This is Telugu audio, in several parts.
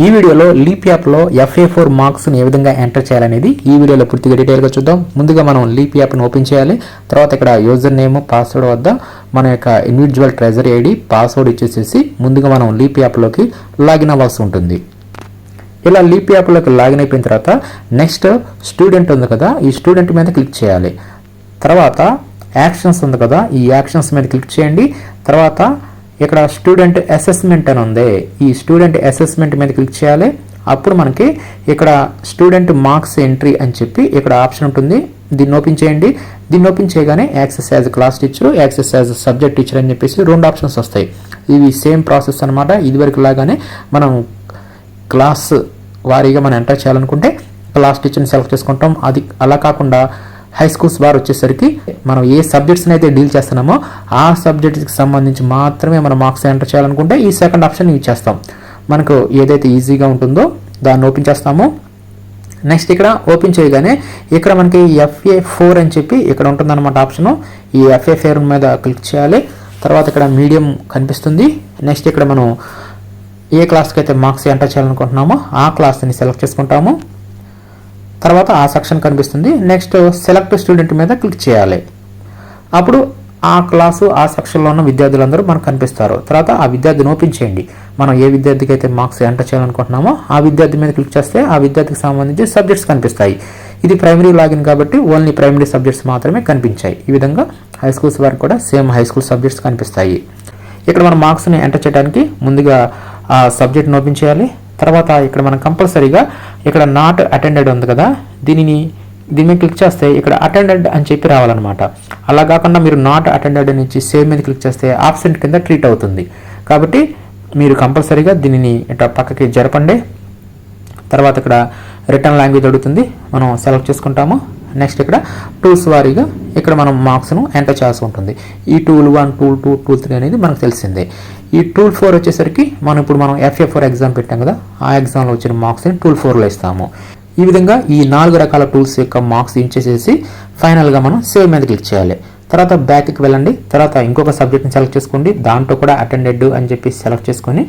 ఈ వీడియోలో లీప్ యాప్లో FA4 మార్క్స్ని ఏ విధంగా ఎంటర్ చేయాలనేది ఈ వీడియోలో పూర్తిగా డీటెయిల్గా చూద్దాం. ముందుగా మనం లీప్ యాప్ను ఓపెన్ చేయాలి. తర్వాత ఇక్కడ యూజర్ నేమ్ పాస్వర్డ్ వద్ద మన యొక్క ఇండివిజువల్ ట్రెజరీ ఐడి పాస్వర్డ్ ఇచ్చేసేసి ముందుగా మనం లీప్ యాప్లోకి లాగిన్ అవ్వాల్సి ఉంటుంది. ఇలా లీప్ యాప్లోకి లాగిన్ అయిపోయిన తర్వాత నెక్స్ట్ స్టూడెంట్ ఉంది కదా, ఈ స్టూడెంట్ మీద క్లిక్ చేయాలి. తర్వాత యాక్షన్స్ ఉంది కదా, ఈ యాక్షన్స్ మీద క్లిక్ చేయండి. తర్వాత ఇక్కడ స్టూడెంట్ అసెస్మెంట్ అని ఉంది, ఈ స్టూడెంట్ అసెస్మెంట్ మీద క్లిక్ చేయాలి. అప్పుడు మనకి ఇక్కడ స్టూడెంట్ మార్క్స్ ఎంట్రీ అని చెప్పి ఇక్కడ ఆప్షన్ ఉంటుంది. దీన్ని ఓపెన్ చేయండి. దీన్ని ఓపెన్ చేయగానే access as class teacher, access as subject teacher అని చెప్పేసి రెండు ఆప్షన్స్ వస్తాయి. ఇవి సేమ్ ప్రాసెస్ అనమాట. ఇదివరకు లాగానే మనం క్లాస్ వారీగా మనం ఎంటర్ చేయాలనుకుంటే క్లాస్ టీచర్ని సెలెక్ట్ చేసుకుంటాం. అది అలా కాకుండా హై స్కూల్స్ వారు వచ్చేసరికి మనం ఏ సబ్జెక్ట్స్ని అయితే డీల్ చేస్తున్నామో ఆ సబ్జెక్ట్స్కి సంబంధించి మాత్రమే మనం మార్క్స్ ఎంటర్ చేయాలనుకుంటే ఈ సెకండ్ ఆప్షన్ యూజ్ చేస్తాం. మనకు ఏదైతే ఈజీగా ఉంటుందో దాన్ని ఓపెన్ చేస్తాము. నెక్స్ట్ ఇక్కడ ఓపెన్ చేయగానే ఇక్కడ మనకి FA4 అని చెప్పి ఇక్కడ ఉంటుందన్నమాట ఆప్షను. ఈ FA4 మీద క్లిక్ చేయాలి. తర్వాత ఇక్కడ మీడియం కనిపిస్తుంది. నెక్స్ట్ ఇక్కడ మనం ఏ క్లాస్కి అయితే మార్క్స్ ఎంటర్ చేయాలనుకుంటున్నామో ఆ క్లాస్ని సెలెక్ట్ చేసుకుంటాము. తర్వాత ఆ సెక్షన్ కనిపిస్తుంది. నెక్స్ట్ సెలెక్ట్ స్టూడెంట్ మీద క్లిక్ చేయాలి. అప్పుడు ఆ క్లాసు ఆ సెక్షన్లో ఉన్న విద్యార్థులందరూ మనకు కనిపిస్తారు. తర్వాత ఆ విద్యార్థిని ఓపెన్ చేయండి. మనం ఏ విద్యార్థికి అయితే మార్క్స్ ఎంటర్ చేయాలనుకుంటున్నామో ఆ విద్యార్థి మీద క్లిక్ చేస్తే ఆ విద్యార్థికి సంబంధించి సబ్జెక్ట్స్ కనిపిస్తాయి. ఇది ప్రైమరీ లాగిన్ కాబట్టి ఓన్లీ ప్రైమరీ సబ్జెక్ట్స్ మాత్రమే కనిపించాయి. ఈ విధంగా హై స్కూల్స్ వారికి కూడా సేమ్ హై స్కూల్ సబ్జెక్ట్స్ కనిపిస్తాయి. ఇక్కడ మనం మార్క్స్ని ఎంటర్ చేయడానికి ముందుగా ఆ సబ్జెక్ట్ని ఓపెన్ చేయాలి. తర్వాత ఇక్కడ మనం కంపల్సరీగా ఇక్కడ నాట్ అటెండెడ్ ఉంది కదా, దీని మీద క్లిక్ చేస్తే ఇక్కడ అటెండెడ్ అని చెప్పి రావాలన్నమాట. అలా కాకుండా మీరు నాట్ అటెండెడ్ అని ఇచ్చి సేవ్ మీద క్లిక్ చేస్తే ఆబ్సెంట్ కింద ట్రీట్ అవుతుంది. కాబట్టి మీరు కంపల్సరీగా దీనిని ఇట్లా పక్కకి జరపండి. తర్వాత ఇక్కడ రిటర్న్ లాంగ్వేజ్ అడుగుతుంది, మనం సెలెక్ట్ చేసుకుంటాము. నెక్స్ట్ ఇక్కడ టూల్స్ వారీగా ఇక్కడ మనం మార్క్స్ను ఎంటర్ చేయాల్సి ఉంటుంది. ఈ టూల్ 1, టూల్ 2, టూల్ 3 అనేది మనకు తెలిసిందే. ఈ టూల్ 4 వచ్చేసరికి ఇప్పుడు మనం FA4 ఎగ్జామ్ పెట్టాం కదా, ఆ ఎగ్జామ్లో వచ్చిన మార్క్స్ని టూల్ 4లో ఇస్తాము. ఈ విధంగా ఈ 4 రకాల టూల్స్ యొక్క మార్క్స్ ఇచ్చేసేసి ఫైనల్గా మనం సేవ్ మీద క్లిక్ చేయాలి. తర్వాత బ్యాక్కి వెళ్ళండి. తర్వాత ఇంకొక సబ్జెక్ట్ని సెలెక్ట్ చేసుకోండి. దాంట్లో కూడా అటెండెడ్ అని చెప్పి సెలెక్ట్ చేసుకొని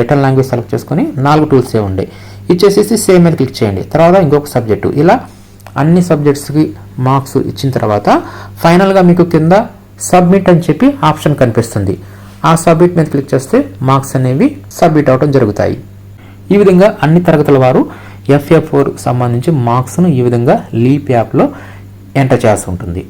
రిటర్న్ లాంగ్వేజ్ సెలెక్ట్ చేసుకొని 4 టూల్స్ ఇవ్వండి. ఇచ్చేసేసి సేవ్ మీద క్లిక్ చేయండి. తర్వాత ఇంకొక సబ్జెక్టు, ఇలా అన్ని సబ్జెక్ట్స్కి మార్క్స్ ఇచ్చిన తర్వాత ఫైనల్గా మీకు కింద సబ్మిట్ అని చెప్పి ఆప్షన్ కనిపిస్తుంది. ఆ సబ్మిట్ మీద క్లిక్ చేస్తే మార్క్స్ అనేవి సబ్మిట్ అవడం జరుగుతాయి. ఈ విధంగా అన్ని తరగతుల వారు FA4 సంబంధించి మార్క్స్ను ఈ విధంగా లీప్ యాప్లో ఎంటర్ చేయాల్సి ఉంటుంది.